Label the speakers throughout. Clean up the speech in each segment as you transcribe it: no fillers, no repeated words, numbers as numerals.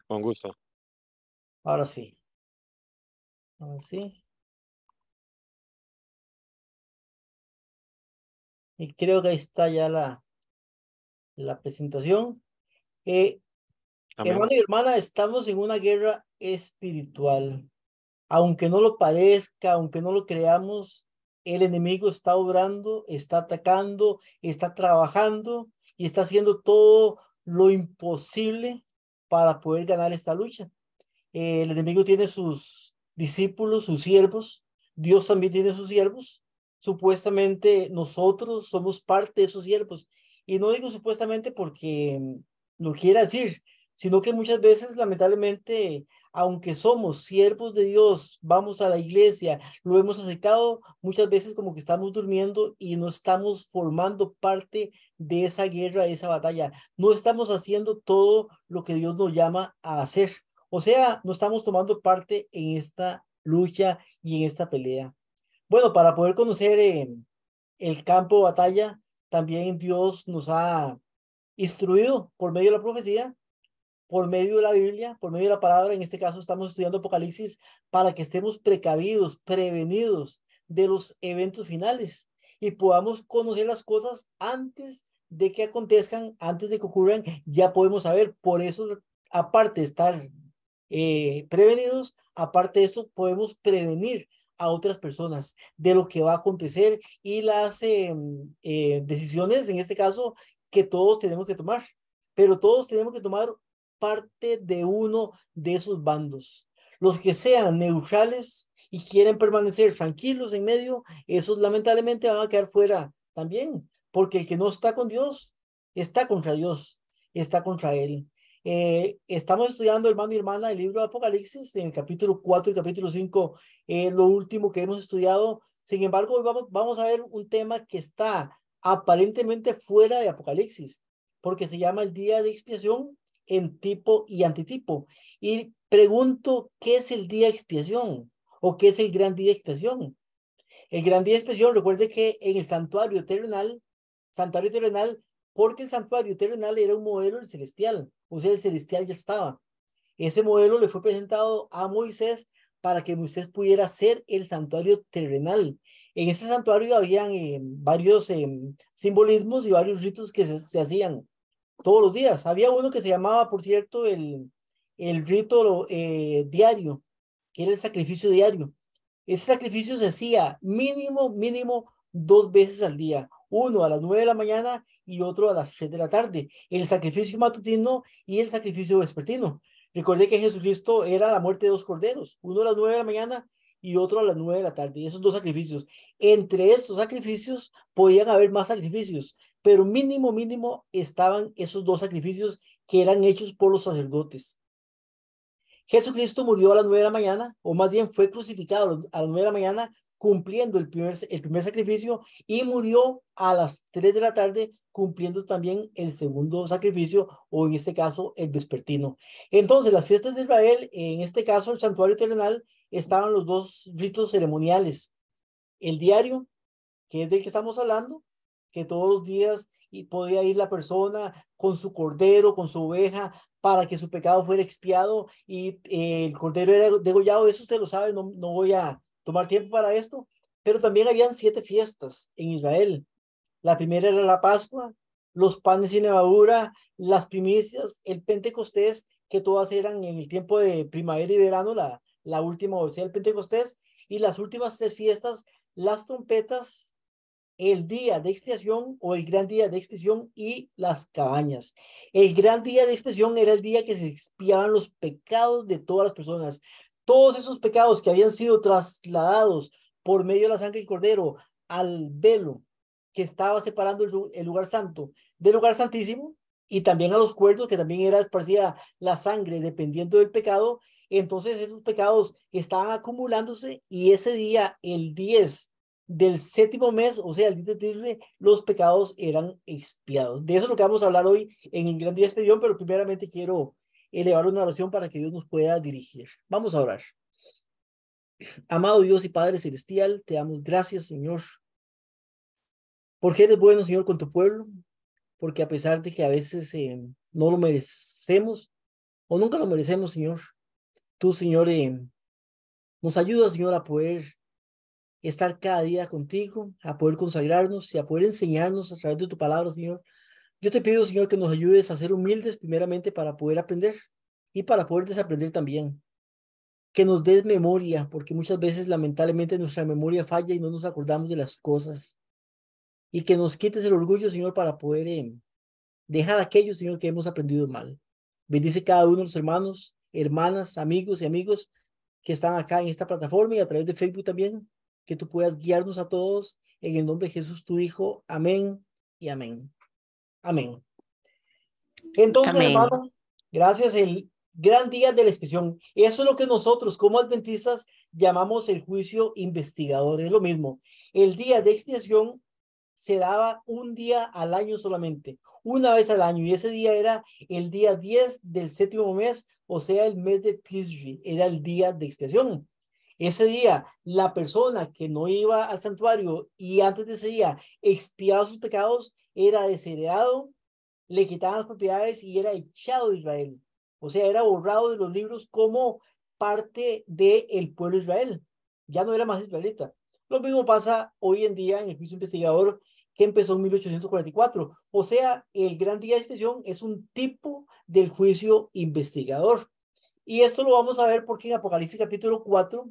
Speaker 1: Con gusto.
Speaker 2: Ahora sí. Ahora sí. Y creo que ahí está ya la presentación. Eh,
Speaker 1: Amén.
Speaker 2: Hermano y hermana, estamos en una guerra espiritual. Aunque no lo parezca, aunque no lo creamos, el enemigo está obrando, está atacando, está trabajando y está haciendo todo lo imposible para poder ganar esta lucha. El enemigo tiene sus discípulos, sus siervos. Dios también tiene sus siervos. Supuestamente nosotros somos parte de esos siervos. Y no digo supuestamente porque lo quiera decir, sino que muchas veces, lamentablemente, aunque somos siervos de Dios, vamos a la iglesia, lo hemos aceptado, muchas veces como que estamos durmiendo y no estamos formando parte de esa guerra, de esa batalla. No estamos haciendo todo lo que Dios nos llama a hacer. O sea, no estamos tomando parte en esta lucha y en esta pelea. Bueno, para poder conocer el campo de batalla, también Dios nos ha instruido por medio de la profecía, por medio de la Biblia, por medio de la palabra. En este caso estamos estudiando Apocalipsis para que estemos precavidos, prevenidos de los eventos finales y podamos conocer las cosas antes de que acontezcan, antes de que ocurran, ya podemos saber. Por eso, aparte de estar prevenidos, aparte de esto, podemos prevenir a otras personas de lo que va a acontecer y las decisiones, en este caso, que todos tenemos que tomar. Pero todos tenemos que tomar parte de uno de esos bandos. Los que sean neutrales y quieren permanecer tranquilos en medio, esos lamentablemente van a quedar fuera también, porque el que no está con Dios está contra Dios, está contra Él. Estamos estudiando, hermano y hermana, el libro de Apocalipsis, en el capítulo 4 y capítulo 5, lo último que hemos estudiado. Sin embargo, hoy vamos a ver un tema que está aparentemente fuera de Apocalipsis, porque se llama el día de expiación en tipo y antitipo. Y pregunto, ¿qué es el día de expiación? ¿O qué es el gran día de expiación? El gran día de expiación, recuerde que en el santuario terrenal, porque el santuario terrenal era un modelo del celestial, o sea, el celestial ya estaba. Ese modelo le fue presentado a Moisés para que Moisés pudiera hacer el santuario terrenal. En ese santuario habían varios simbolismos y varios ritos que se hacían todos los días. Había uno que se llamaba, por cierto, el rito diario, que era el sacrificio diario. Ese sacrificio se hacía mínimo 2 veces al día, uno a las 9 de la mañana y otro a las 3 de la tarde, el sacrificio matutino y el sacrificio vespertino. Recordé que Jesucristo era la muerte de dos corderos, uno a las 9 de la mañana y otro a las 9 de la tarde, y esos dos sacrificios. Entre estos sacrificios podían haber más sacrificios, pero mínimo estaban esos dos sacrificios que eran hechos por los sacerdotes. Jesucristo murió a las 9 de la mañana, o más bien fue crucificado a las 9 de la mañana, cumpliendo el primer sacrificio, y murió a las 3 de la tarde, cumpliendo también el segundo sacrificio, o en este caso, el vespertino. Entonces, las fiestas de Israel, en este caso, el santuario terrenal, estaban los dos ritos ceremoniales: el diario, que es del que estamos hablando, que todos los días y podía ir la persona con su cordero, con su oveja, para que su pecado fuera expiado y el cordero era degollado. Eso usted lo sabe, no voy a tomar tiempo para esto, pero también habían 7 fiestas en Israel. La primera era la Pascua, los panes sin levadura, las primicias, el Pentecostés, que todas eran en el tiempo de primavera y verano, la última, o sea, el Pentecostés, y las últimas 3 fiestas, las trompetas, el día de expiación o el gran día de expiación y las cabañas. El gran día de expiación era el día que se expiaban los pecados de todas las personas. Todos esos pecados que habían sido trasladados por medio de la sangre del cordero al velo que estaba separando el lugar santo del lugar santísimo, y también a los cuernos, que también era esparcida la sangre dependiendo del pecado. Entonces esos pecados estaban acumulándose, y ese día, el 10 del séptimo mes, o sea, el día de Tisri, los pecados eran expiados. De eso es lo que vamos a hablar hoy en el gran día de expedición, pero primeramente quiero elevar una oración para que Dios nos pueda dirigir. Vamos a orar. Amado Dios y Padre Celestial, te damos gracias, Señor, porque eres bueno, Señor, con tu pueblo, porque a pesar de que a veces no lo merecemos, o nunca lo merecemos, Señor. Tú, Señor, nos ayudas, Señor, a poder estar cada día contigo, a poder consagrarnos y a poder enseñarnos a través de tu palabra, Señor. Yo te pido, Señor, que nos ayudes a ser humildes primeramente para poder aprender y para poder desaprender también. Que nos des memoria, porque muchas veces lamentablemente nuestra memoria falla y no nos acordamos de las cosas. Y que nos quites el orgullo, Señor, para poder dejar aquello, Señor, que hemos aprendido mal. Bendice cada uno de los hermanos, hermanas, amigos y amigos que están acá en esta plataforma y a través de Facebook también, que tú puedas guiarnos a todos en el nombre de Jesús, tu Hijo. Amén y amén. Amén. Entonces,
Speaker 1: Amén.
Speaker 2: hermano, gracias, el gran día de la expiación. Eso es lo que nosotros como adventistas llamamos el juicio investigador. Es lo mismo. El día de expiación se daba un día al año solamente, una vez al año, y ese día era el día 10 del séptimo mes, o sea, el mes de Tishri, era el día de expiación. Ese día, la persona que no iba al santuario y antes de ese día expiaba sus pecados, era desheredado, le quitaban las propiedades y era echado de Israel. O sea, era borrado de los libros como parte del pueblo de Israel. Ya no era más israelita. Lo mismo pasa hoy en día en el juicio investigador que empezó en 1844. O sea, el gran día de expiación es un tipo del juicio investigador. Y esto lo vamos a ver porque en Apocalipsis capítulo 4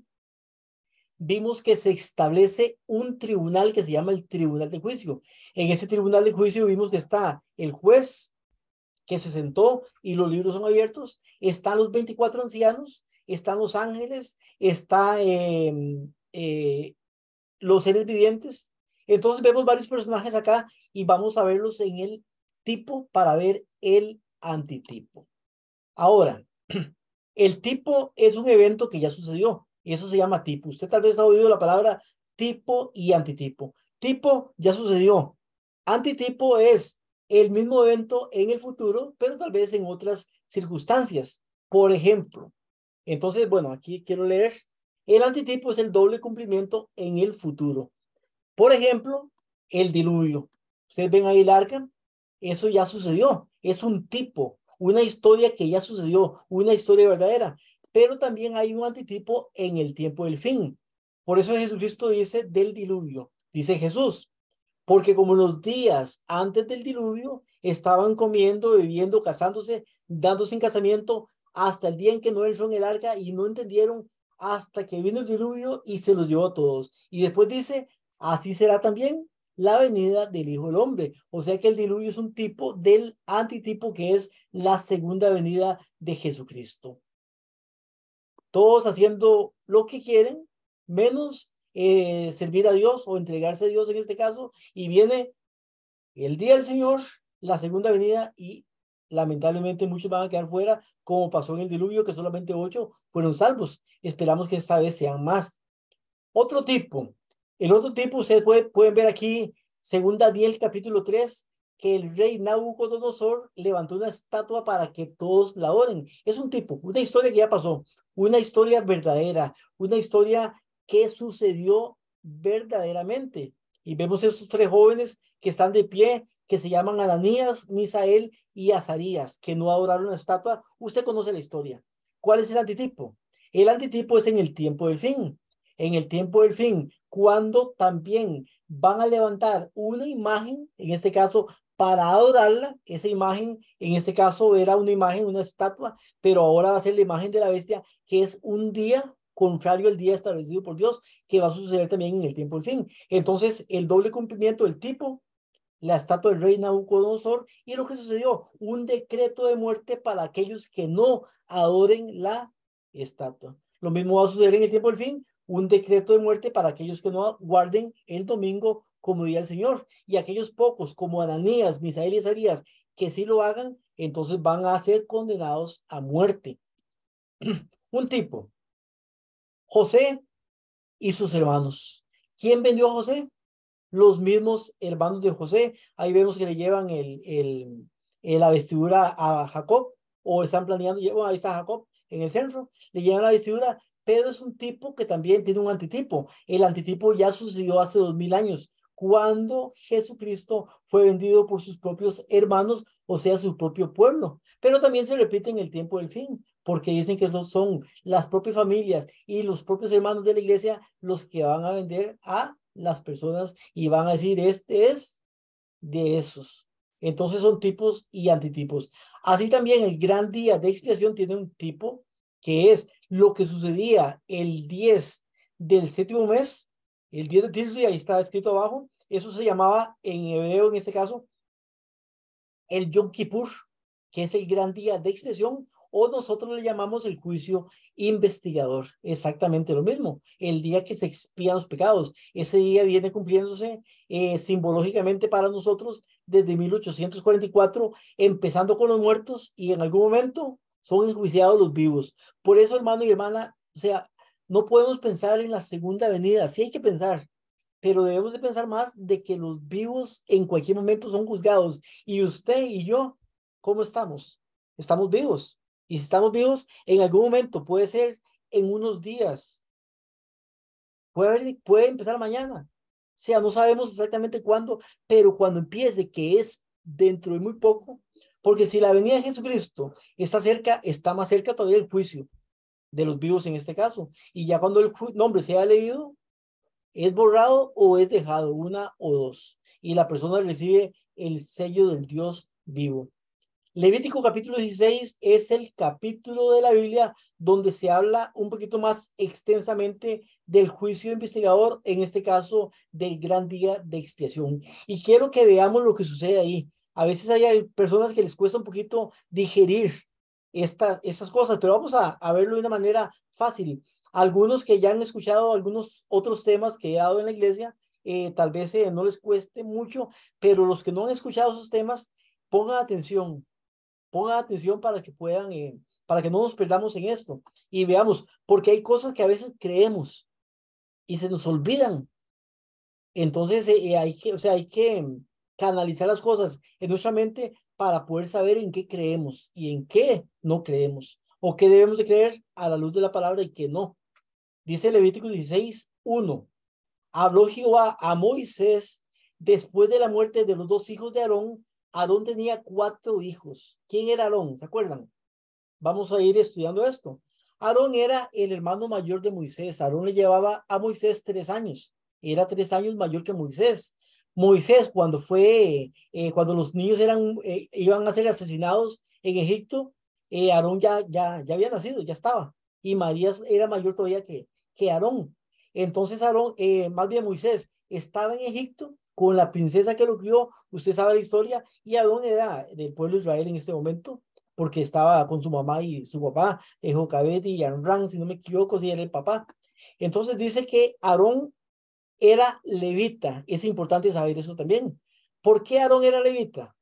Speaker 2: vimos que se establece un tribunal que se llama el tribunal de juicio. En ese tribunal de juicio vimos que está el juez que se sentó y los libros son abiertos, están los 24 ancianos, están los ángeles, está los seres vivientes. Entonces vemos varios personajes acá y vamos a verlos en el tipo para ver el antitipo. Ahora, el tipo es un evento que ya sucedió y eso se llama tipo. Usted tal vez ha oído la palabra tipo y antitipo. Tipo ya sucedió. Antitipo es el mismo evento en el futuro, pero tal vez en otras circunstancias. Por ejemplo, entonces, bueno, aquí quiero leer. El antitipo es el doble cumplimiento en el futuro. Por ejemplo, el diluvio. Ustedes ven ahí el arca, eso ya sucedió. Es un tipo, una historia que ya sucedió, una historia verdadera. Pero también hay un antitipo en el tiempo del fin. Por eso Jesucristo dice del diluvio. Dice Jesús, porque como los días antes del diluvio estaban comiendo, bebiendo, casándose, dándose en casamiento, hasta el día en que Noé entró en el arca y no entendieron hasta que vino el diluvio y se los llevó a todos. Y después dice, así será también la venida del Hijo del Hombre. O sea que el diluvio es un tipo del antitipo que es la segunda venida de Jesucristo. Todos haciendo lo que quieren, menos servir a Dios o entregarse a Dios en este caso, y viene el día del Señor, la segunda venida, y lamentablemente muchos van a quedar fuera, como pasó en el diluvio, que solamente 8 fueron salvos. Esperamos que esta vez sean más. Otro tipo, el otro tipo, ustedes pueden ver aquí, según Daniel capítulo 3, que el rey Nabucodonosor levantó una estatua para que todos la adoren. Es un tipo, una historia que ya pasó, una historia verdadera, una historia que sucedió verdaderamente. Y vemos esos tres jóvenes que están de pie, que se llaman Ananías, Misael y Azarías, que no adoraron la estatua. Usted conoce la historia. ¿Cuál es el antitipo? El antitipo es en el tiempo del fin. En el tiempo del fin, cuando también van a levantar una imagen, en este caso para adorarla, esa imagen, en este caso era una imagen, una estatua, pero ahora va a ser la imagen de la bestia, que es un día contrario al día establecido por Dios, que va a suceder también en el tiempo del fin. Entonces, el doble cumplimiento del tipo, la estatua del rey Nabucodonosor, y lo que sucedió, un decreto de muerte para aquellos que no adoren la estatua. Lo mismo va a suceder en el tiempo del fin, un decreto de muerte para aquellos que no guarden el domingo como día del Señor, y aquellos pocos como Ananías, Misael y Azarías que sí lo hagan, entonces van a ser condenados a muerte. Un tipo, José y sus hermanos. ¿Quién vendió a José? Los mismos hermanos de José. Ahí vemos que le llevan la vestidura a Jacob, o están planeando, bueno, ahí está Jacob en el centro, le llevan la vestidura. Pedro es un tipo que también tiene un antitipo. El antitipo ya sucedió hace 2000 años, cuando Jesucristo fue vendido por sus propios hermanos, o sea, su propio pueblo. Pero también se repite en el tiempo del fin, porque dicen que son las propias familias y los propios hermanos de la iglesia los que van a vender a las personas y van a decir, este es de esos. Entonces son tipos y antitipos. Así también el gran día de expiación tiene un tipo que es lo que sucedía el 10 del séptimo mes, el 10 de Tisri, ahí está escrito abajo. Eso se llamaba en hebreo, en este caso, el Yom Kippur, que es el gran día de expiación, o nosotros le llamamos el juicio investigador. Exactamente lo mismo, el día que se expían los pecados. Ese día viene cumpliéndose simbológicamente para nosotros desde 1844, empezando con los muertos y en algún momento son enjuiciados los vivos. Por eso, hermano y hermana, o sea, no podemos pensar en la segunda venida, sí hay que pensar, pero debemos de pensar más de que los vivos en cualquier momento son juzgados. Y usted y yo, ¿cómo estamos? Estamos vivos. Y si estamos vivos, en algún momento, puede ser en unos días, puede empezar mañana. O sea, no sabemos exactamente cuándo, pero cuando empiece, que es dentro de muy poco, porque si la venida de Jesucristo está cerca, está más cerca todavía el juicio de los vivos en este caso. Y ya cuando el nombre sea leído, es borrado o es dejado, una o dos. Y la persona recibe el sello del Dios vivo. Levítico capítulo 16 es el capítulo de la Biblia donde se habla un poquito más extensamente del juicio investigador, en este caso del gran día de expiación. Y quiero que veamos lo que sucede ahí. A veces hay personas que les cuesta un poquito digerir estas cosas, pero vamos a verlo de una manera fácil. Algunos que ya han escuchado algunos otros temas que he dado en la iglesia, tal vez no les cueste mucho, pero los que no han escuchado esos temas, pongan atención para que puedan, para que no nos perdamos en esto y veamos, porque hay cosas que a veces creemos y se nos olvidan. Entonces o sea, hay que canalizar las cosas en nuestra mente para poder saber en qué creemos y en qué no creemos, o qué debemos de creer a la luz de la palabra y qué no. Dice Levítico 16:1. Habló Jehová a Moisés después de la muerte de los dos hijos de Aarón. Aarón tenía 4 hijos. ¿Quién era Aarón? ¿Se acuerdan? Vamos a ir estudiando esto. Aarón era el hermano mayor de Moisés. Aarón le llevaba a Moisés 3 años. Era 3 años mayor que Moisés. Moisés, cuando los niños iban a ser asesinados en Egipto, Aarón ya había nacido, ya estaba. Y María era mayor todavía que Aarón. Entonces Aarón, más bien Moisés, estaba en Egipto con la princesa que lo crió. Usted sabe la historia. Y Aarón era del pueblo de Israel en ese momento porque estaba con su mamá y su papá, Jocabed y Amram, si no me equivoco, si era el papá. Entonces dice que Aarón era levita. Es importante saber eso también. ¿Por qué Aarón era levita?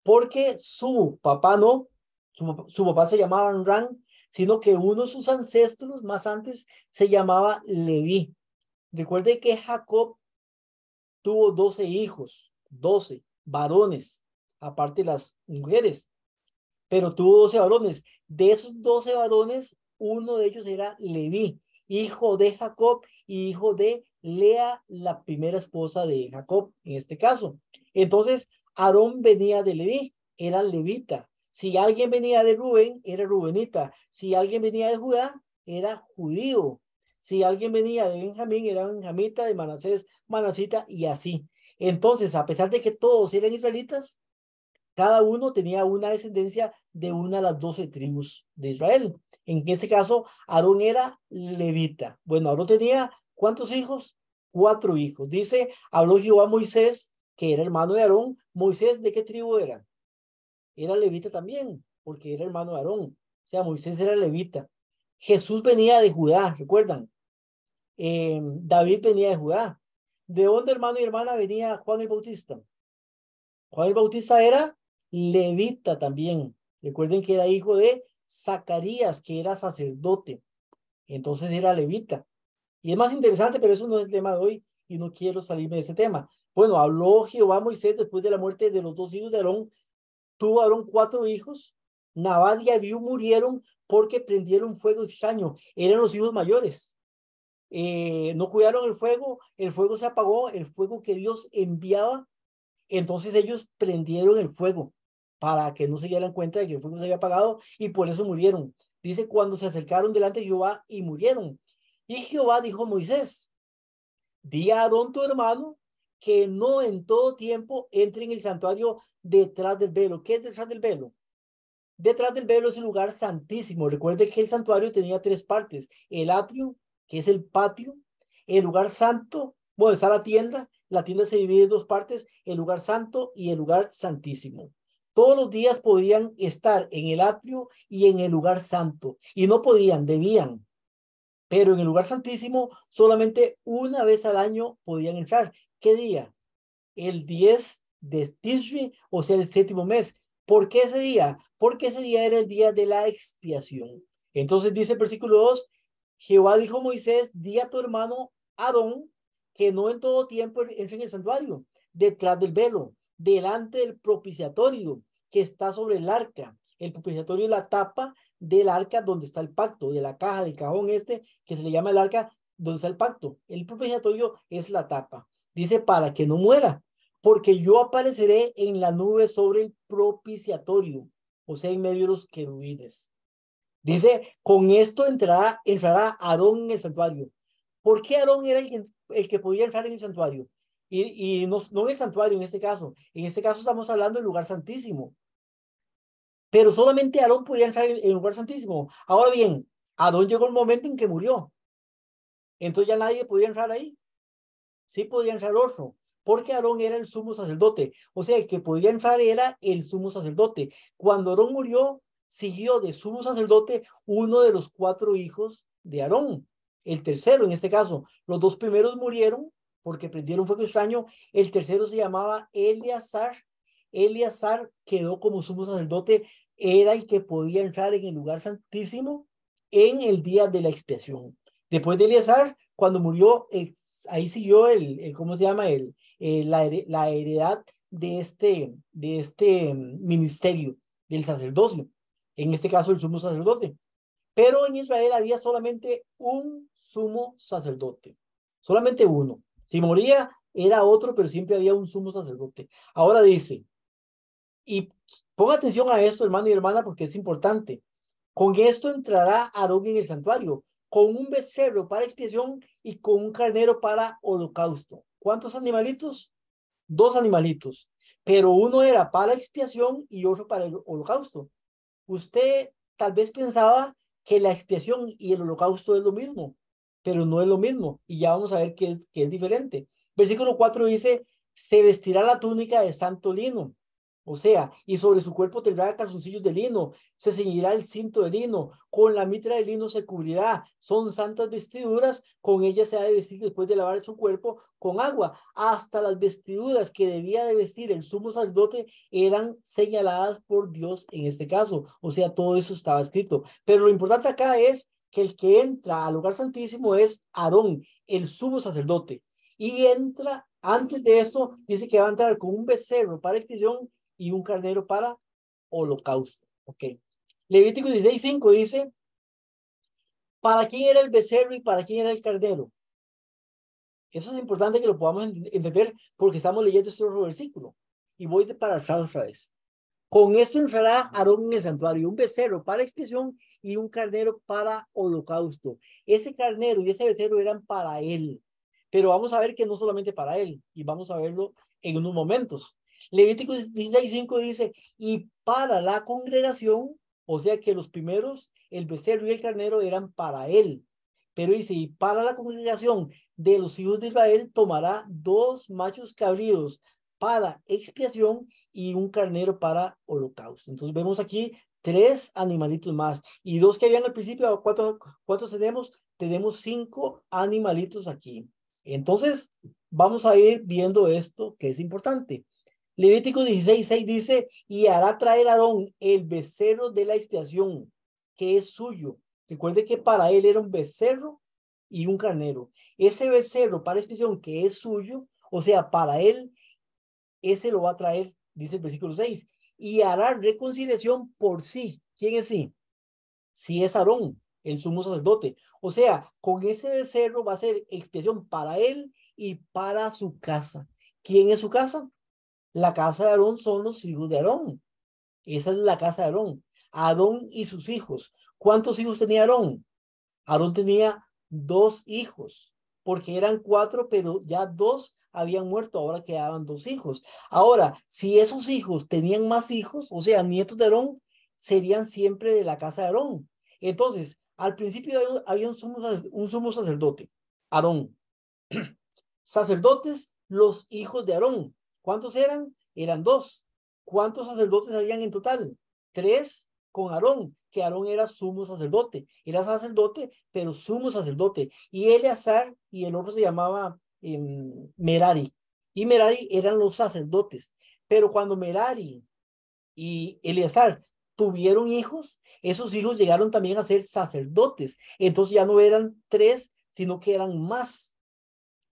Speaker 2: Porque su papá no, su papá se llamaba Amram, sino que uno de sus ancestros más antes se llamaba Leví. Recuerde que Jacob tuvo 12 hijos, 12 varones, aparte las mujeres, pero tuvo 12 varones. De esos 12 varones, uno de ellos era Leví, hijo de Jacob y hijo de Lea, la primera esposa de Jacob, en este caso. Entonces, Aarón venía de Leví, era levita. Si alguien venía de Rubén, era rubenita. Si alguien venía de Judá, era judío. Si alguien venía de Benjamín, era benjamita, de Manasés, manasita, y así. Entonces, a pesar de que todos eran israelitas, cada uno tenía una descendencia de una de las 12 tribus de Israel. En ese caso, Aarón era levita. Bueno, Aarón tenía ¿cuántos hijos? 4 hijos. Dice, habló Jehová a Moisés, que era hermano de Aarón. Moisés, ¿de qué tribu era? Era levita también, porque era hermano de Aarón. O sea, Moisés era levita. Jesús venía de Judá, ¿recuerdan? David venía de Judá. ¿De dónde, hermano y hermana, venía Juan el Bautista? Juan el Bautista era levita también. Recuerden que era hijo de Zacarías, que era sacerdote. Entonces era levita. Y es más interesante, pero eso no es el tema de hoy y no quiero salirme de ese tema. Bueno, habló Jehová a Moisés después de la muerte de los dos hijos de Aarón. Tuvo Aarón 4 hijos. Nabal y Abiú murieron porque prendieron fuego extraño. Eran los hijos mayores. no cuidaron el fuego se apagó, el fuego que Dios enviaba, entonces ellos prendieron el fuego para que no se dieran cuenta de que el fuego se había apagado y por eso murieron. Dice, cuando se acercaron delante de Jehová y murieron. Y Jehová dijo a Moisés, di a Aarón tu hermano que no en todo tiempo entre en el santuario detrás del velo. ¿Qué es detrás del velo? Detrás del velo es el lugar santísimo. Recuerde que el santuario tenía tres partes. El atrio, que es el patio, el lugar santo, bueno, está la tienda se divide en dos partes, el lugar santo y el lugar santísimo. Todos los días podían estar en el atrio y en el lugar santo, y no podían, debían, pero en el lugar santísimo solamente una vez al año podían entrar. ¿Qué día? El 10 de Tishri, o sea, el séptimo mes. ¿Por qué ese día? Porque ese día era el día de la expiación. Entonces dice el versículo 2, Jehová dijo a Moisés, di a tu hermano Aarón que no en todo tiempo entre en el santuario, detrás del velo, delante del propiciatorio que está sobre el arca. El propiciatorio es la tapa del arca donde está el pacto, de la caja, del cajón este, que se le llama el arca donde está el pacto. El propiciatorio es la tapa. Dice, para que no muera, porque yo apareceré en la nube sobre el propiciatorio, o sea, en medio de los querubines. Dice, con esto entrará Aarón en el santuario. ¿Por qué Aarón era el que podía entrar en el santuario? Y no, no en el santuario en este caso. En este caso estamos hablando del lugar santísimo. Pero solamente Aarón podía entrar en el lugar santísimo. Ahora bien, Aarón llegó el momento en que murió. Entonces ya nadie podía entrar ahí. Sí podía entrar otro, porque Aarón era el sumo sacerdote. O sea, el que podía entrar era el sumo sacerdote. Cuando Aarón murió, siguió de sumo sacerdote uno de los cuatro hijos de Aarón, el tercero en este caso. Los dos primeros murieron porque prendieron fuego extraño. El tercero se llamaba Eleazar. Eleazar quedó como sumo sacerdote, era el que podía entrar en el lugar santísimo en el día de la expiación. Después de Eleazar, cuando murió, ahí siguió ¿cómo se llama? La heredad de este ministerio del sacerdocio, en este caso el sumo sacerdote. Pero en Israel había solamente un sumo sacerdote, solamente uno. Si moría, era otro, pero siempre había un sumo sacerdote. Ahora dice, y ponga atención a esto, hermano y hermana, porque es importante. Con esto entrará Aarón en el santuario, con un becerro para expiación y con un carnero para holocausto. ¿Cuántos animalitos? Dos animalitos, pero uno era para expiación y otro para el holocausto. Usted tal vez pensaba que la expiación y el holocausto es lo mismo, pero no es lo mismo, y ya vamos a ver que es diferente. Versículo 4 dice, se vestirá la túnica de santo lino, o sea, y sobre su cuerpo tendrá calzoncillos de lino, se ceñirá el cinto de lino, con la mitra de lino se cubrirá, son santas vestiduras, con ellas se ha de vestir después de lavar su cuerpo con agua. Hasta las vestiduras que debía de vestir el sumo sacerdote eran señaladas por Dios en este caso, o sea, todo eso estaba escrito. Pero lo importante acá es que el que entra al lugar santísimo es Aarón, el sumo sacerdote, y entra, antes de esto, dice que va a entrar con un becerro para expiación y un carnero para holocausto. Ok. Levítico 16:5 dice, ¿para quién era el becerro y para quién era el carnero? Eso es importante que lo podamos entender porque estamos leyendo este otro versículo. Y voy para atrás otra vez. Con esto entrará Aarón en el santuario, un becerro para expiación y un carnero para holocausto. Ese carnero y ese becerro eran para él. Pero vamos a ver que no solamente para él, y vamos a verlo en unos momentos. Levítico 16:5 dice, y para la congregación, o sea que los primeros, el becerro y el carnero eran para él. Pero dice, y para la congregación de los hijos de Israel tomará dos machos cabríos para expiación y un carnero para holocausto. Entonces vemos aquí tres animalitos más y dos que habían al principio. ¿Cuántos tenemos? Tenemos cinco animalitos aquí. Entonces vamos a ir viendo esto que es importante. Levítico 16:6 dice, y hará traer a Aarón el becerro de la expiación, que es suyo. Recuerde que para él era un becerro y un carnero. Ese becerro para expiación que es suyo, o sea, para él, ese lo va a traer, dice el versículo 6, y hará reconciliación por sí. ¿Quién es sí? Sí es Aarón. el sumo sacerdote. O sea, con ese becerro va a ser expiación para él y para su casa. ¿Quién es su casa? La casa de Aarón son los hijos de Aarón. Esa es la casa de Aarón. Aarón y sus hijos. ¿Cuántos hijos tenía Aarón? Aarón tenía 2 hijos, porque eran 4, pero ya 2 habían muerto, ahora quedaban 2 hijos. Ahora, si esos hijos tenían más hijos, o sea, nietos de Aarón, serían siempre de la casa de Aarón. Entonces, al principio había un sumo sacerdote, Aarón. Sacerdotes, los hijos de Aarón. ¿Cuántos eran? Eran 2. ¿Cuántos sacerdotes habían en total? 3 con Aarón, que Aarón era sumo sacerdote. Era sacerdote, pero sumo sacerdote. Y Eleazar y el otro se llamaba Merari. Y Merari eran los sacerdotes. Pero cuando Merari y Eleazar tuvieron hijos, esos hijos llegaron también a ser sacerdotes. Entonces ya no eran 3, sino que eran más.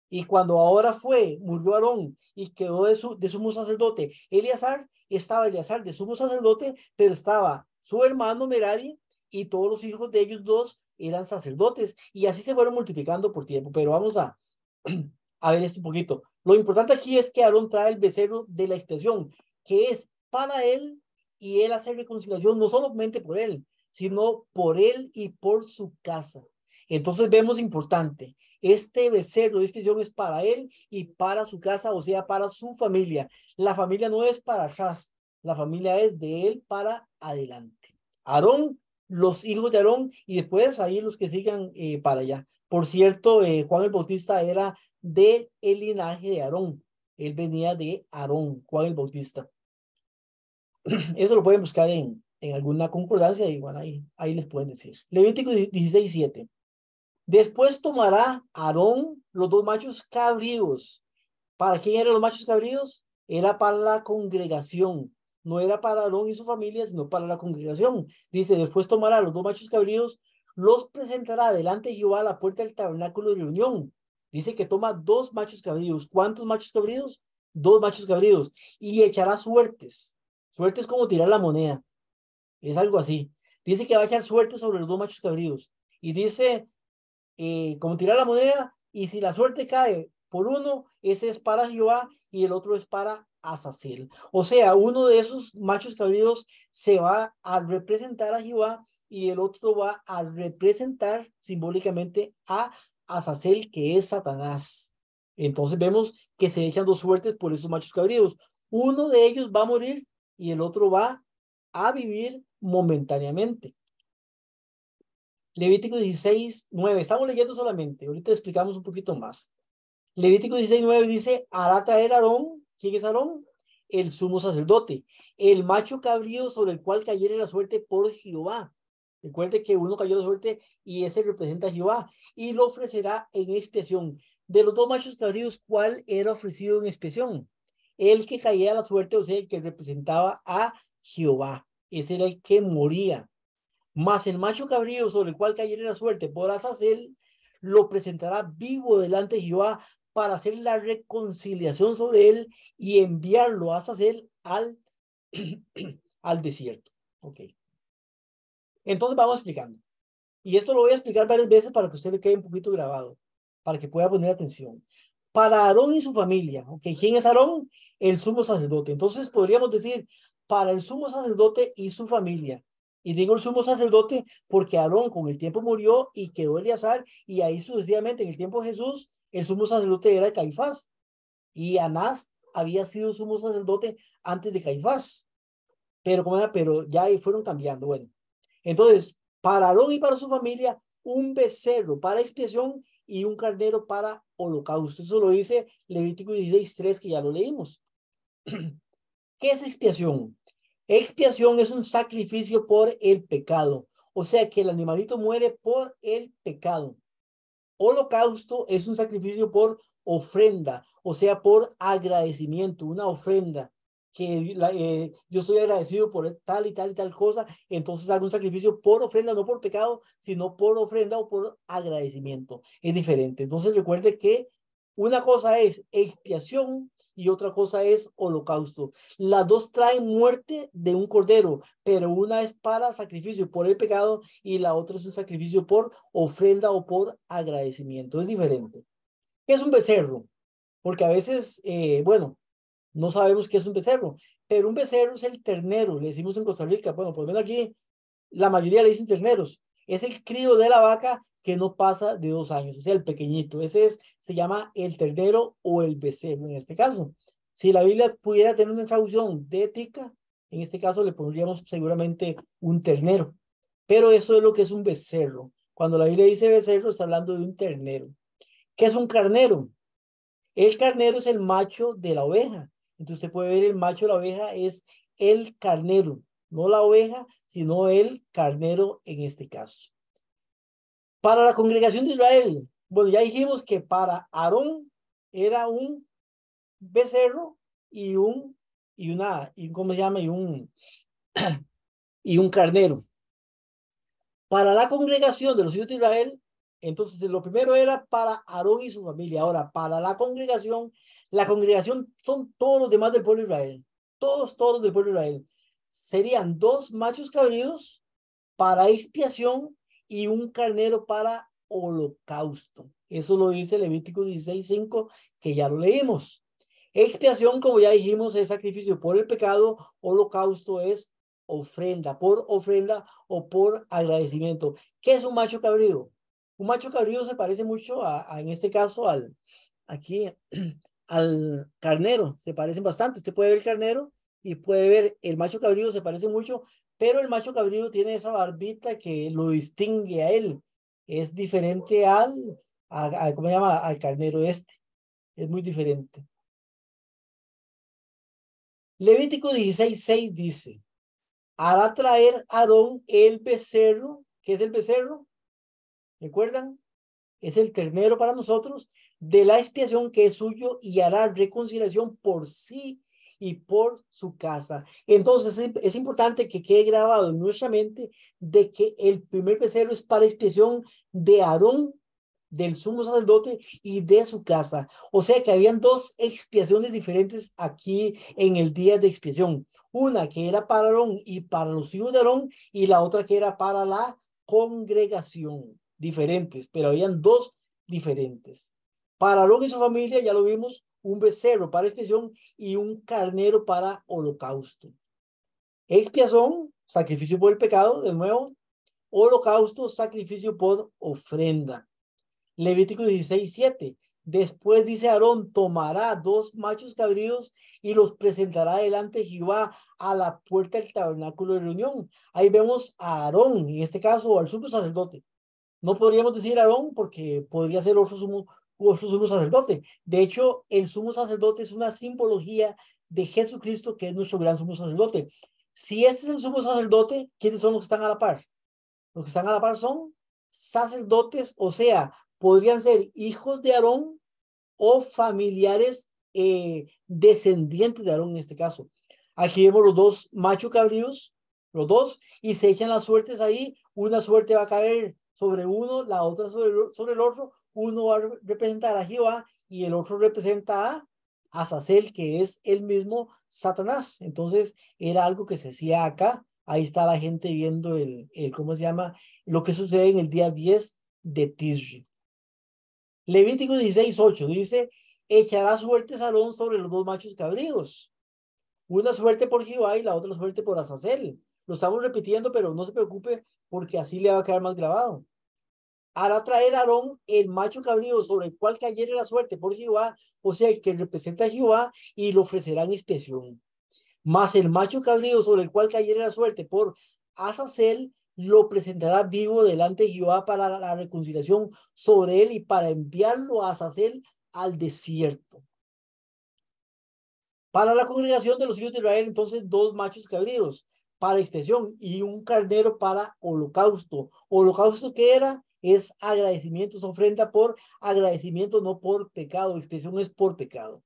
Speaker 2: Y cuando ahora murió Aarón y quedó de sumo sacerdote Eleazar, estaba Eleazar de sumo sacerdote, pero estaba su hermano Merari y todos los hijos de ellos 2 eran sacerdotes. Y así se fueron multiplicando por tiempo. Pero vamos a ver esto un poquito. Lo importante aquí es que Aarón trae el becerro de la expiación, que es para él y él hace reconciliación no solamente por él, sino por él y por su casa. Entonces vemos importante, este becerro de expiación es para él y para su casa, o sea, para su familia. La familia no es para atrás, la familia es de él para adelante. Aarón, los hijos de Aarón y después ahí los que sigan para allá. Por cierto, Juan el Bautista era del linaje de Aarón. Él venía de Aarón, Juan el Bautista. Eso lo pueden buscar en alguna concordancia y bueno, ahí les pueden decir. Levítico 16:7. Después tomará Aarón los 2 machos cabríos. ¿Para quién eran los machos cabríos? Era para la congregación. No era para Aarón y su familia, sino para la congregación. Dice, después tomará los 2 machos cabríos, los presentará delante de Jehová a la puerta del tabernáculo de reunión. Dice que toma 2 machos cabríos. ¿Cuántos machos cabríos? 2 machos cabríos. Y echará suertes. Suertes como tirar la moneda. Es algo así. Dice que va a echar suertes sobre los 2 machos cabríos. Y dice como tirar la moneda, y si la suerte cae por uno, ese es para Jehová y el otro es para Azazel. O sea, uno de esos machos cabríos se va a representar a Jehová y el otro va a representar simbólicamente a Azazel, que es Satanás. Entonces vemos que se echan 2 suertes por esos machos cabríos. Uno de ellos va a morir y el otro va a vivir momentáneamente. Levítico 16:9. Estamos leyendo solamente. Ahorita explicamos un poquito más. Levítico 16:9 dice, hará traer Aarón. ¿Quién es Aarón? El sumo sacerdote. El macho cabrío sobre el cual cayere la suerte por Jehová. Recuerde que uno cayó la suerte y ese representa a Jehová. Y lo ofrecerá en expiación. De los 2 machos cabríos, ¿cuál era ofrecido en expiación? El que caía la suerte, o sea, el que representaba a Jehová. Ese era el que moría. Mas el macho cabrío sobre el cual cayere la suerte por Azazel, lo presentará vivo delante de Jehová para hacer la reconciliación sobre él y enviarlo a Azazel al desierto. Ok. Entonces vamos explicando. Y esto lo voy a explicar varias veces para que usted le quede un poquito grabado, para que pueda poner atención. Para Aarón y su familia, ¿ok? ¿Quién es Aarón? El sumo sacerdote. Entonces podríamos decir, para el sumo sacerdote y su familia. Y digo el sumo sacerdote porque Aarón con el tiempo murió y quedó Eleazar, y ahí sucesivamente en el tiempo de Jesús, el sumo sacerdote era Caifás. Y Anás había sido sumo sacerdote antes de Caifás. Pero ya ahí fueron cambiando. Bueno, entonces, para Aarón y para su familia, un becerro para expiación y un carnero para holocausto. Eso lo dice Levítico 16:3, que ya lo leímos. ¿Qué es expiación? Expiación es un sacrificio por el pecado. O sea que el animalito muere por el pecado. Holocausto es un sacrificio por ofrenda, o sea, por agradecimiento, una ofrenda que yo estoy agradecido por tal y tal y tal cosa, entonces hago un sacrificio por ofrenda, no por pecado, sino por ofrenda o por agradecimiento. Es diferente. Entonces recuerde que una cosa es expiación y otra cosa es holocausto. Las dos traen muerte de un cordero, pero una es para sacrificio por el pecado y la otra es un sacrificio por ofrenda o por agradecimiento. Es diferente. ¿Qué es un becerro? Porque a veces, bueno, no sabemos qué es un becerro, pero un becerro es el ternero, le decimos en Costa Rica, bueno, por lo menos aquí la mayoría le dicen terneros, es el crío de la vaca que no pasa de 2 años, o sea, el pequeñito, se llama el ternero o el becerro en este caso. Si la Biblia pudiera tener una traducción de ética, en este caso le pondríamos seguramente un ternero, pero eso es lo que es un becerro. Cuando la Biblia dice becerro, está hablando de un ternero. ¿Qué es un carnero? El carnero es el macho de la oveja. Entonces usted puede ver el macho de la oveja es el carnero, no la oveja, sino el carnero en este caso. Para la congregación de Israel, bueno, ya dijimos que para Aarón era un becerro y ¿cómo se llama? Y un carnero. Para la congregación de los hijos de Israel, entonces lo primero era para Aarón y su familia. Ahora, para la congregación son todos los demás del pueblo de Israel. Todos del pueblo de Israel. Serían 2 machos cabríos para expiación y un carnero para holocausto. Eso lo dice Levítico 16:5, que ya lo leímos. Expiación, como ya dijimos, es sacrificio por el pecado. Holocausto es ofrenda, por ofrenda o por agradecimiento. ¿Qué es un macho cabrío? Un macho cabrío se parece mucho en este caso, aquí, al carnero. Se parecen bastante. Usted puede ver el carnero y puede ver el macho cabrío, se parece mucho, pero el macho cabrío tiene esa barbita que lo distingue a él. Es diferente ¿cómo se llama? Al carnero este. Es muy diferente. Levítico 16:6 dice, hará traer Aarón el becerro. ¿Qué es el becerro? ¿Recuerdan? Es el ternero para nosotros de la expiación que es suyo y hará reconciliación por sí y por su casa. Entonces es importante que quede grabado en nuestra mente de que el primer becerro es para expiación de Aarón, del sumo sacerdote y de su casa. O sea que habían 2 expiaciones diferentes aquí en el día de expiación. Una que era para Aarón y para los hijos de Aarón y la otra que era para la congregación. Diferentes, pero habían 2 diferentes. Para Aarón y su familia, ya lo vimos, un becerro para expiación y un carnero para holocausto. Expiación, sacrificio por el pecado, de nuevo. Holocausto, sacrificio por ofrenda. Levítico 16:7. Después dice Aarón, tomará 2 machos cabríos y los presentará delante de Jehová a la puerta del tabernáculo de reunión. Ahí vemos a Aarón, en este caso al sumo sacerdote. No podríamos decir Aarón porque podría ser otro sumo sacerdote. De hecho, el sumo sacerdote es una simbología de Jesucristo, que es nuestro gran sumo sacerdote. Si este es el sumo sacerdote, ¿quiénes son los que están a la par? Los que están a la par son sacerdotes, o sea, podrían ser hijos de Aarón o familiares descendientes de Aarón en este caso. Aquí vemos los 2 machos cabríos, los dos, y se echan las suertes ahí. Una suerte va a caer sobre uno, la otra sobre el otro. Uno va a representar a Jehová y el otro representa a Azazel, que es el mismo Satanás. Entonces era algo que se hacía acá. Ahí está la gente viendo ¿cómo se llama? Lo que sucede en el día 10 de Tisri. Levítico 16:8 dice, echará suertes Aarón sobre los 2 machos cabríos. Una suerte por Jehová y la otra suerte por Azazel. Lo estamos repitiendo, pero no se preocupe porque así le va a quedar más grabado. Hará traer Aarón el macho cabrío sobre el cual cayere la suerte por Jehová, o sea, el que representa a Jehová, y lo ofrecerá en expiación. Mas el macho cabrío sobre el cual cayere la suerte por Azazel, lo presentará vivo delante de Jehová para la reconciliación sobre él y para enviarlo a Azazel al desierto. Para la congregación de los hijos de Israel, entonces 2 machos cabríos para expiación y un carnero para holocausto. ¿Holocausto qué era? Es agradecimiento, es ofrenda por agradecimiento, no por pecado. Expiación es por pecado.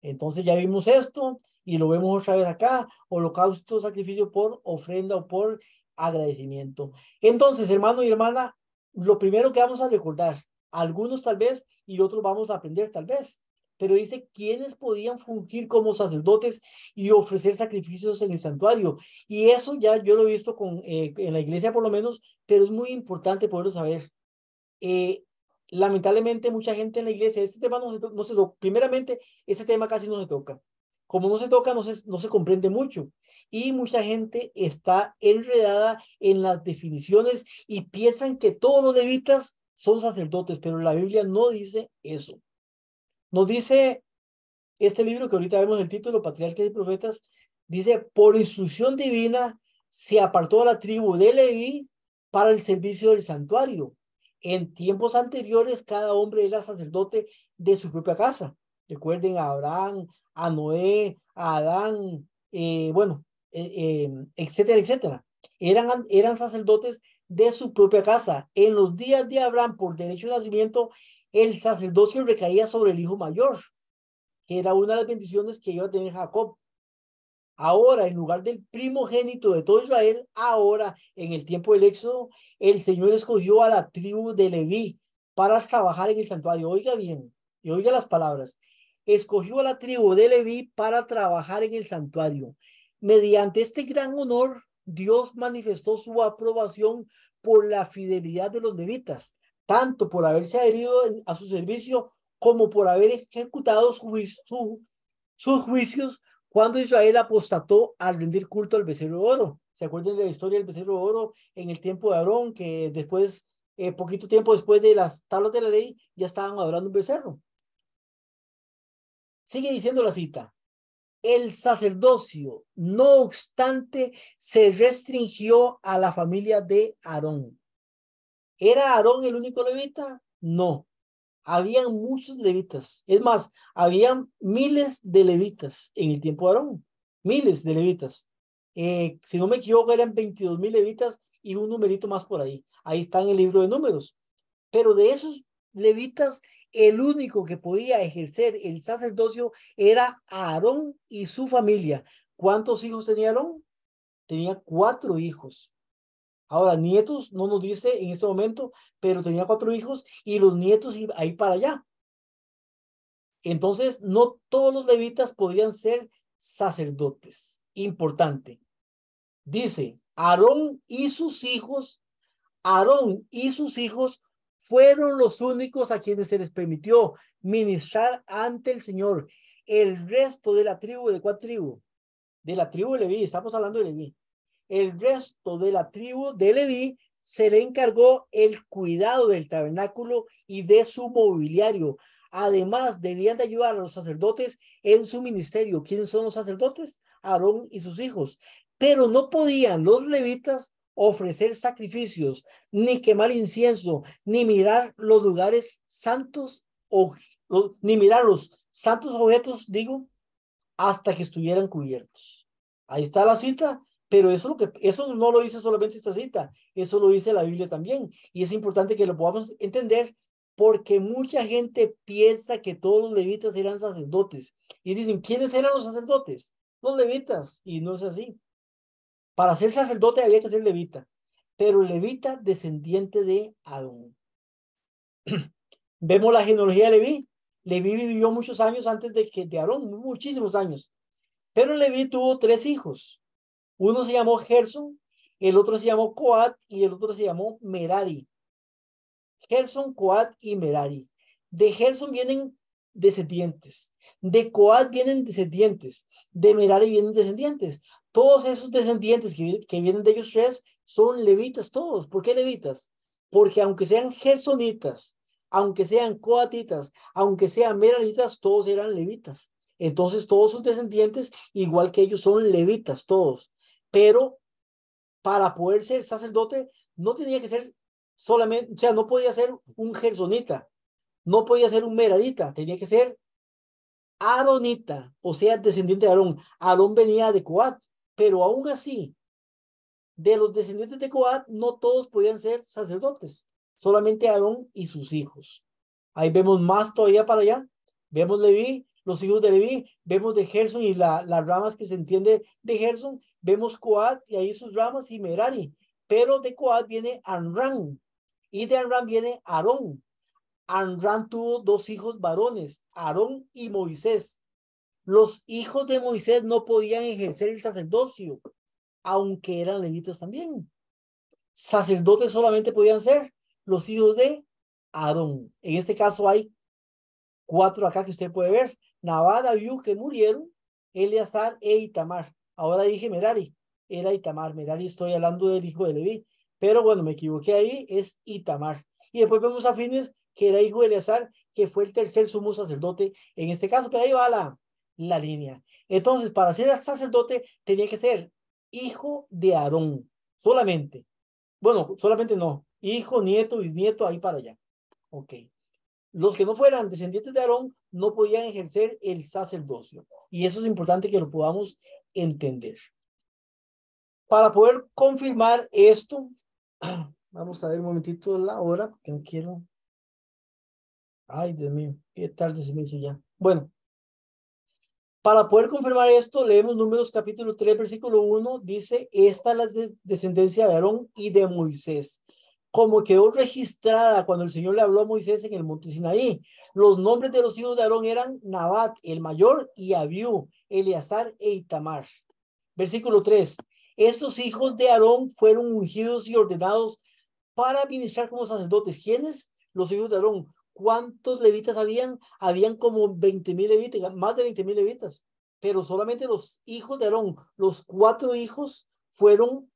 Speaker 2: Entonces ya vimos esto y lo vemos otra vez acá. Holocausto, sacrificio por ofrenda o por agradecimiento. Entonces, hermano y hermana, lo primero que vamos a recordar, algunos tal vez y otros vamos a aprender tal vez, pero dice quiénes podían fungir como sacerdotes y ofrecer sacrificios en el santuario. Y eso ya yo lo he visto en la iglesia por lo menos, pero es muy importante poderlo saber. Eh, Lamentablemente mucha gente en la iglesia, este tema no se toca, primeramente, este tema casi no se toca. Como no se toca, no se comprende mucho. Y mucha gente está enredada en las definiciones y piensan que todos los levitas son sacerdotes, pero la Biblia no dice eso. Nos dice este libro que ahorita vemos el título, Patriarcas y Profetas, dice, por instrucción divina se apartó a la tribu de Leví para el servicio del santuario. En tiempos anteriores, cada hombre era sacerdote de su propia casa. Recuerden a Abraham, a Noé, a Adán, etcétera, etcétera. Eran sacerdotes de su propia casa. En los días de Abraham, por derecho de nacimiento, el sacerdocio recaía sobre el hijo mayor, que era una de las bendiciones que iba a tener Jacob. Ahora, en lugar del primogénito de todo Israel, ahora, en el tiempo del Éxodo, el Señor escogió a la tribu de Leví para trabajar en el santuario. Oiga bien, y oiga las palabras. Escogió a la tribu de Leví para trabajar en el santuario. Mediante este gran honor, Dios manifestó su aprobación por la fidelidad de los levitas, tanto por haberse adherido a su servicio como por haber ejecutado sus juicios cuando Israel apostató al rendir culto al becerro de oro. ¿Se acuerdan de la historia del becerro de oro en el tiempo de Aarón, que después, poquito tiempo después de las tablas de la ley, ya estaban adorando un becerro? Sigue diciendo la cita. El sacerdocio, no obstante, se restringió a la familia de Aarón. ¿Era Aarón el único levita? No. Habían muchos levitas. Es más, habían miles de levitas en el tiempo de Aarón. Miles de levitas. Si no me equivoco, eran 22,000 levitas y un numerito más por ahí. Ahí está en el libro de Números. Pero de esos levitas, el único que podía ejercer el sacerdocio era Aarón y su familia. ¿Cuántos hijos tenía Aarón? Tenía 4 hijos. Ahora, nietos no nos dice en ese momento, pero tenía 4 hijos y los nietos iban ahí para allá. Entonces, no todos los levitas podían ser sacerdotes. Importante. Dice, Aarón y sus hijos fueron los únicos a quienes se les permitió ministrar ante el Señor. El resto de la tribu, ¿de cuál tribu? De la tribu de Leví, estamos hablando de Leví. El resto de la tribu de Leví se le encargó el cuidado del tabernáculo y de su mobiliario. Además, debían de ayudar a los sacerdotes en su ministerio. ¿Quiénes son los sacerdotes? Aarón y sus hijos. Pero no podían los levitas ofrecer sacrificios, ni quemar incienso, ni mirar los lugares santos, ni mirar los santos objetos, digo, hasta que estuvieran cubiertos. Ahí está la cita, pero eso no lo dice solamente esta cita, eso lo dice la Biblia también. Y es importante que lo podamos entender porque mucha gente piensa que todos los levitas eran sacerdotes. Y dicen, ¿quiénes eran los sacerdotes? Los levitas. Y no es así. Para ser sacerdote había que ser levita, pero levita descendiente de Aarón. Vemos la genealogía de Leví. Leví vivió muchos años antes de Aarón, muchísimos años. Pero Leví tuvo 3 hijos. Uno se llamó Gerson, el otro se llamó Coat y el otro se llamó Merari. Gerson, Coat y Merari. De Gerson vienen descendientes. De Coat vienen descendientes. De Merari vienen descendientes. Todos esos descendientes que vienen de ellos 3 son levitas todos. ¿Por qué levitas? Porque aunque sean gersonitas, aunque sean coatitas, aunque sean meraritas, todos eran levitas. Entonces todos sus descendientes, igual que ellos, son levitas todos. Pero para poder ser sacerdote, no tenía que ser solamente, o sea, no podía ser un gersonita, no podía ser un merarita, tenía que ser aronita, o sea, descendiente de Aarón. Aarón venía de Coat, pero aún así, de los descendientes de Coat, no todos podían ser sacerdotes, solamente Aarón y sus hijos. Ahí vemos más todavía para allá. Vemos Leví, los hijos de Leví, vemos de Gerson y las ramas que se entiende de Gerson, vemos Coat y ahí sus ramas y Merari, pero de Coat viene Amram y de Amram viene Aarón. Amram tuvo dos hijos varones, Aarón y Moisés. Los hijos de Moisés no podían ejercer el sacerdocio, aunque eran levitas también. Sacerdotes solamente podían ser los hijos de Aarón. En este caso hay 4 acá que usted puede ver. Nadab, Abiú, que murieron, Eleazar e Itamar. Ahora dije Merari, era Itamar. Merari, estoy hablando del hijo de Leví. Pero bueno, me equivoqué ahí, es Itamar. Y después vemos a Fines, que era hijo de Eleazar, que fue el tercer sumo sacerdote en este caso. Pero ahí va la línea. Entonces, para ser sacerdote, tenía que ser hijo de Aarón, solamente. Bueno, solamente no. Hijo, nieto, bisnieto, ahí para allá. Ok. Los que no fueran descendientes de Aarón no podían ejercer el sacerdocio. Y eso es importante que lo podamos entender. Para poder confirmar esto, vamos a ver un momentito la hora, porque no quiero. Ay, Dios mío, qué tarde se me hizo ya. Bueno, para poder confirmar esto, leemos Números capítulo 3, versículo 1, dice, esta es la descendencia de Aarón y de Moisés, como quedó registrada cuando el Señor le habló a Moisés en el monte Sinaí. Los nombres de los hijos de Aarón eran Nabat, el mayor, y Abiú, Eleazar e Itamar. Versículo 3, estos hijos de Aarón fueron ungidos y ordenados para ministrar como sacerdotes. ¿Quiénes? Los hijos de Aarón. ¿Cuántos levitas habían? Habían como 20,000 levitas, más de 20,000 levitas. Pero solamente los hijos de Aarón, los 4 hijos, fueron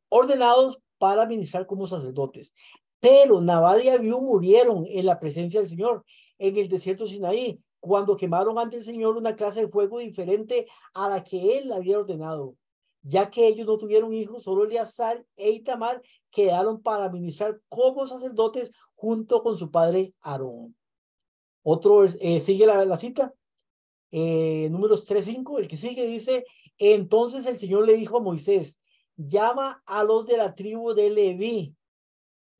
Speaker 2: ordenados para ministrar como sacerdotes. Pero Nabal y Abiú murieron en la presencia del Señor en el desierto Sinaí, cuando quemaron ante el Señor una clase de fuego diferente a la que él había ordenado. Ya que ellos no tuvieron hijos, solo Eleazar e Itamar quedaron para ministrar como sacerdotes junto con su padre Aarón. Otro, sigue la cita, Números 3:5, el que sigue dice, entonces el Señor le dijo a Moisés, llama a los de la tribu de Leví.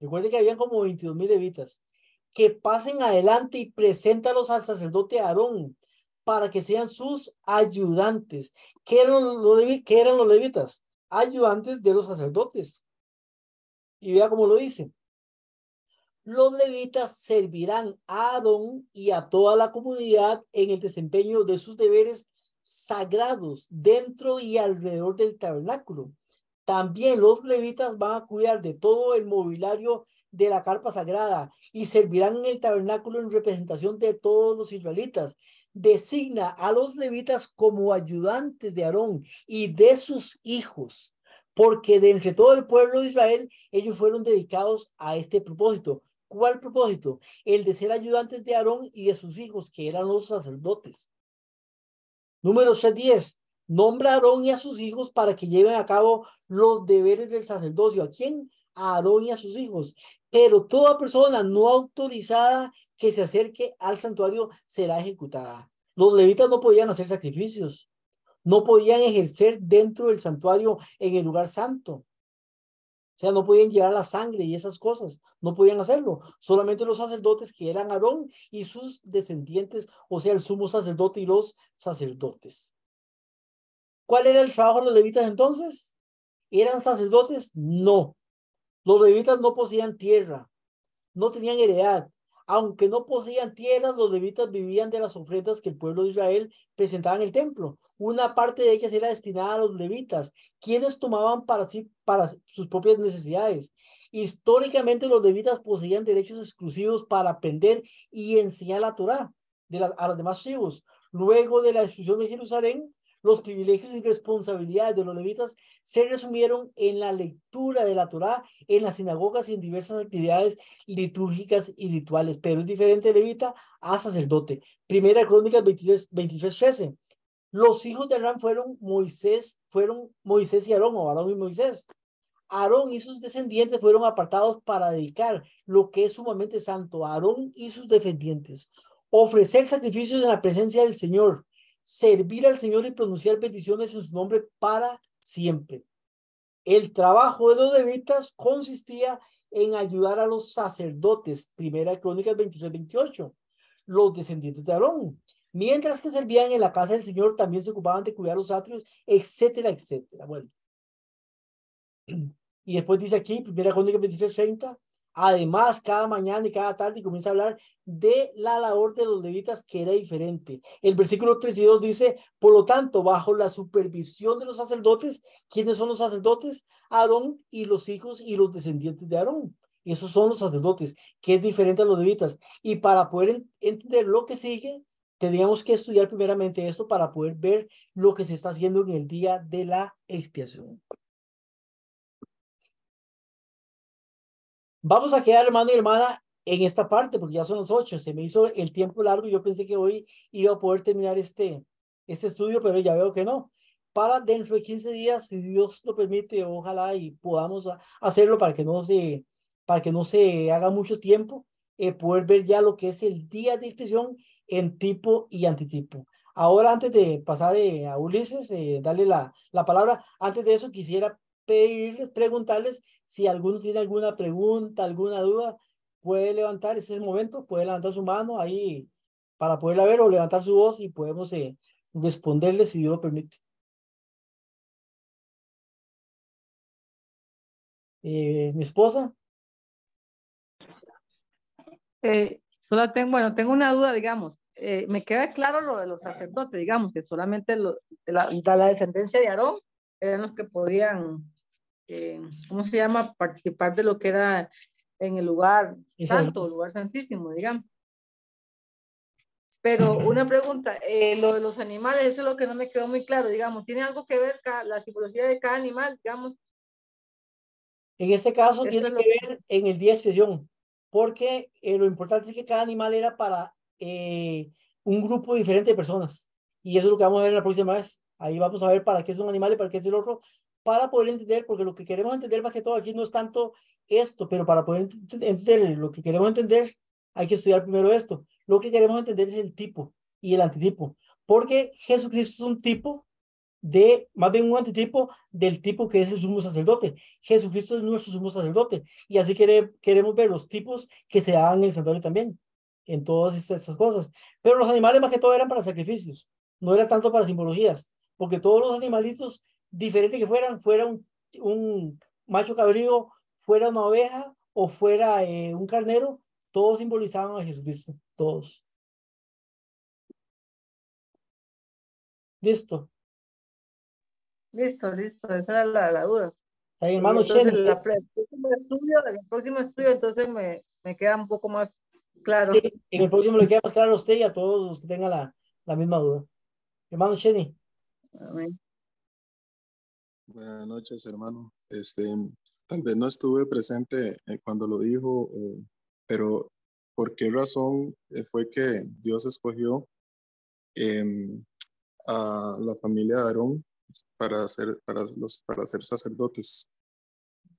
Speaker 2: Recuerde que habían como 22,000 levitas, que pasen adelante y preséntalos al sacerdote Aarón para que sean sus ayudantes. ¿Qué eran los levitas? Ayudantes de los sacerdotes. Y vea cómo lo dice. Los levitas servirán a Aarón y a toda la comunidad en el desempeño de sus deberes sagrados dentro y alrededor del tabernáculo. También los levitas van a cuidar de todo el mobiliario de la carpa sagrada y servirán en el tabernáculo en representación de todos los israelitas. Designa a los levitas como ayudantes de Aarón y de sus hijos, porque de entre todo el pueblo de Israel ellos fueron dedicados a este propósito. ¿Cuál propósito? El de ser ayudantes de Aarón y de sus hijos, que eran los sacerdotes. Número 3:10. Nombra a Aarón y a sus hijos para que lleven a cabo los deberes del sacerdocio. ¿A quién? A Aarón y a sus hijos. Pero toda persona no autorizada que se acerque al santuario será ejecutada. Los levitas no podían hacer sacrificios. No podían ejercer dentro del santuario en el lugar santo. O sea, no podían llevar la sangre y esas cosas, no podían hacerlo. Solamente los sacerdotes que eran Aarón y sus descendientes, o sea, el sumo sacerdote y los sacerdotes. ¿Cuál era el trabajo de los levitas entonces? ¿Eran sacerdotes? No. Los levitas no poseían tierra, no tenían heredad. Aunque no poseían tierras, los levitas vivían de las ofrendas que el pueblo de Israel presentaba en el templo. Una parte de ellas era destinada a los levitas, quienes tomaban para sí, para sus propias necesidades. Históricamente, los levitas poseían derechos exclusivos para aprender y enseñar la Torá a las demás tribus. Luego de la destrucción de Jerusalén, los privilegios y responsabilidades de los levitas se resumieron en la lectura de la Torá en las sinagogas y en diversas actividades litúrgicas y rituales, pero es diferente levita a sacerdote. Primera Crónicas 23:13. Los hijos de Aarón fueron Moisés y Aarón, o Aarón y Moisés. Aarón y sus descendientes fueron apartados para dedicar lo que es sumamente santo. Aarón y sus descendientes. Ofrecer sacrificios en la presencia del Señor. Servir al Señor y pronunciar bendiciones en su nombre para siempre. El trabajo de los levitas consistía en ayudar a los sacerdotes, Primera Crónicas 23:28, los descendientes de Aarón. Mientras que servían en la casa del Señor, también se ocupaban de cuidar los atrios, etcétera, etcétera. Bueno, y después dice aquí, Primera Crónicas 23:30, Además, cada mañana y cada tarde comienza a hablar de la labor de los levitas, que era diferente. El versículo 32 dice, por lo tanto, bajo la supervisión de los sacerdotes, ¿quiénes son los sacerdotes? Aarón y los hijos y los descendientes de Aarón. Esos son los sacerdotes, que es diferente a los levitas. Y para poder entender lo que sigue, teníamos que estudiar primeramente esto para poder ver lo que se está haciendo en el día de la expiación. Vamos a quedar, hermano y hermana, en esta parte, porque ya son las 8. Se me hizo el tiempo largo y yo pensé que hoy iba a poder terminar este estudio, pero ya veo que no. Para dentro de 15 días, si Dios lo permite, ojalá y podamos hacerlo para que no se haga mucho tiempo, poder ver ya lo que es el día de expresión en tipo y antitipo. Ahora, antes de pasar a Ulises, darle la palabra, antes de eso quisiera pedirles, preguntarles si alguno tiene alguna pregunta, alguna duda, puede levantar, ese es el momento, puede levantar su mano ahí para poderla ver o levantar su voz y podemos responderle si Dios lo permite. Mi esposa.
Speaker 1: Solo tengo, bueno, tengo una duda, digamos. Me queda claro lo de los sacerdotes, digamos, que solamente la descendencia de Aarón eran los que podían, ¿cómo se llama? Participar de lo que era en el lugar santo, el lugar santísimo, digamos. Pero una pregunta, lo de los animales, eso es lo que no me quedó muy claro, digamos, ¿tiene algo que ver la simbología de cada animal, digamos?
Speaker 2: En este caso
Speaker 1: Eso
Speaker 2: tiene
Speaker 1: es
Speaker 2: que
Speaker 1: lo que...
Speaker 2: ver en el día de expiación, porque lo importante es que cada animal era para un grupo diferente de personas. Y eso es lo que vamos a ver en la próxima vez. Ahí vamos a ver para qué es un animal y para qué es el otro, para poder entender, porque lo que queremos entender más que todo aquí no es tanto esto, pero para poder entender lo que queremos entender, hay que estudiar primero esto. Lo que queremos entender es el tipo y el antitipo, porque Jesucristo es un tipo más bien un antitipo del tipo que es el sumo sacerdote. Jesucristo es nuestro sumo sacerdote. Y así queremos ver los tipos que se dan en el santuario también, en todas estas cosas. Pero los animales más que todo eran para sacrificios, no era tanto para simbologías, porque todos los animalitos, diferentes que fuera un macho cabrío, fuera una oveja o fuera un carnero, todos simbolizaban a Jesucristo, todos. Listo.
Speaker 1: Listo, listo, esa era la duda.
Speaker 2: Ahí,
Speaker 1: Y
Speaker 2: hermano
Speaker 1: entonces
Speaker 2: Cheney.
Speaker 1: el próximo estudio, entonces me queda un poco más
Speaker 2: Sí,
Speaker 1: claro.
Speaker 2: en el próximo le queda más claro a usted y a todos los que tengan la misma duda. Hermano Cheney.
Speaker 1: Amén.
Speaker 3: Buenas noches, hermano. Tal vez no estuve presente cuando lo dijo, pero ¿por qué razón fue que Dios escogió em, a la familia de Aarón para ser sacerdotes?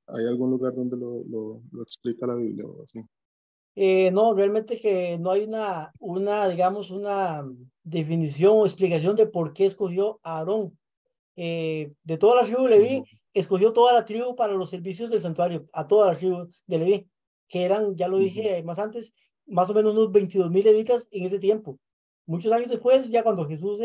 Speaker 3: ¿Hay algún lugar donde lo explica la Biblia o así?
Speaker 2: No, realmente que no hay digamos, una definición o explicación de por qué escogió a Aarón. De toda la tribu de Leví,
Speaker 3: Ujú,
Speaker 2: escogió toda la tribu para los servicios del santuario, a toda la tribu de Leví, que eran, ya lo
Speaker 3: ujú,
Speaker 2: dije más antes, más o menos unos 22,000 levitas en ese tiempo. Muchos años después, ya cuando Jesús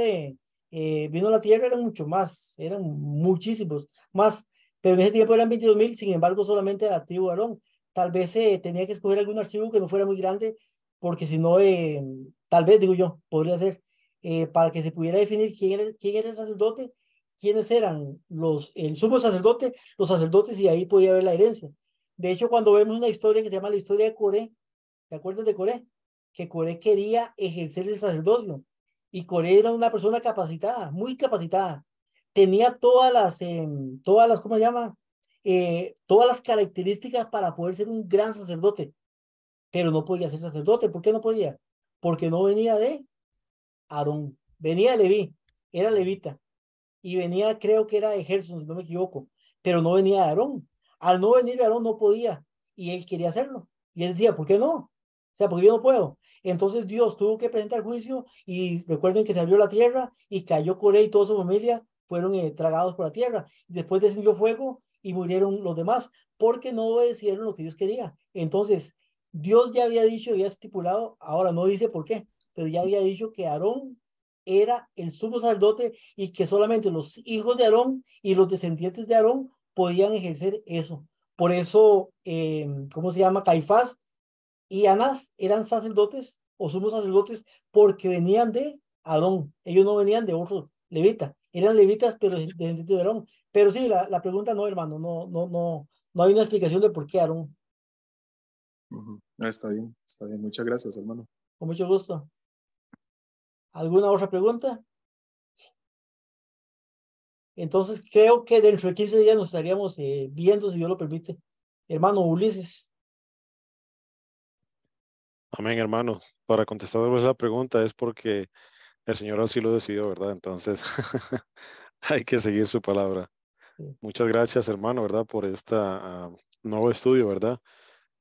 Speaker 2: vino a la tierra, eran mucho más, eran muchísimos más, pero en ese tiempo eran 22,000, sin embargo, solamente la tribu de Aarón. Tal vez tenía que escoger algún archivo que no fuera muy grande, porque si no, tal vez, digo yo, podría ser, para que se pudiera definir quién era el sacerdote, quiénes eran el sumo sacerdote, los sacerdotes, y ahí podía haber la herencia. De hecho, cuando vemos una historia que se llama la historia de Coré, ¿te acuerdas de Coré? Que Coré quería ejercer el sacerdocio y Coré era una persona capacitada, muy capacitada. Tenía ¿cómo se llama? Todas las características para poder ser un gran sacerdote, pero no podía ser sacerdote. ¿Por qué no podía? Porque no venía de Aarón, venía de Leví, era levita y venía, creo que era de Gerson, si no me equivoco, pero no venía de Aarón. Al no venir de Aarón no podía y él quería hacerlo. Y él decía, ¿por qué no? O sea, porque yo no puedo. Entonces Dios tuvo que presentar juicio y recuerden que se abrió la tierra y cayó Coré y toda su familia fueron tragados por la tierra. Después descendió fuego y murieron los demás porque no obedecieron lo que Dios quería. Entonces, Dios ya había dicho, ya estipulado, ahora no dice por qué, pero ya había dicho que Aarón era el sumo sacerdote y que solamente los hijos de Aarón y los descendientes de Aarón podían ejercer eso. Por eso, ¿cómo se llama? Caifás y Anás eran sacerdotes o sumos sacerdotes porque venían de Aarón. Ellos no venían de otro levita. Eran levitas, pero descendientes de Aarón. Pero sí, la pregunta no, hermano, no hay una explicación de por qué Aarón.
Speaker 3: Está bien, muchas gracias, hermano.
Speaker 2: Con mucho gusto. ¿Alguna otra pregunta? Entonces creo que dentro de 15 días nos estaríamos viendo, si Dios lo permite. Hermano Ulises.
Speaker 4: Amén, hermano. Para contestar la pregunta es porque el Señor así lo decidió, ¿verdad? Entonces, hay que seguir su palabra.
Speaker 2: Sí.
Speaker 4: Muchas gracias, hermano, ¿verdad? Por este nuevo estudio, ¿verdad?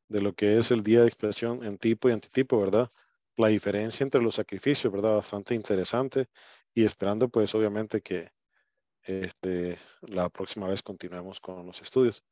Speaker 4: De lo que es el día de expiación en tipo y antitipo, ¿verdad? La diferencia entre los sacrificios, ¿verdad? Bastante interesante y esperando, pues, obviamente que la próxima vez continuemos con los estudios.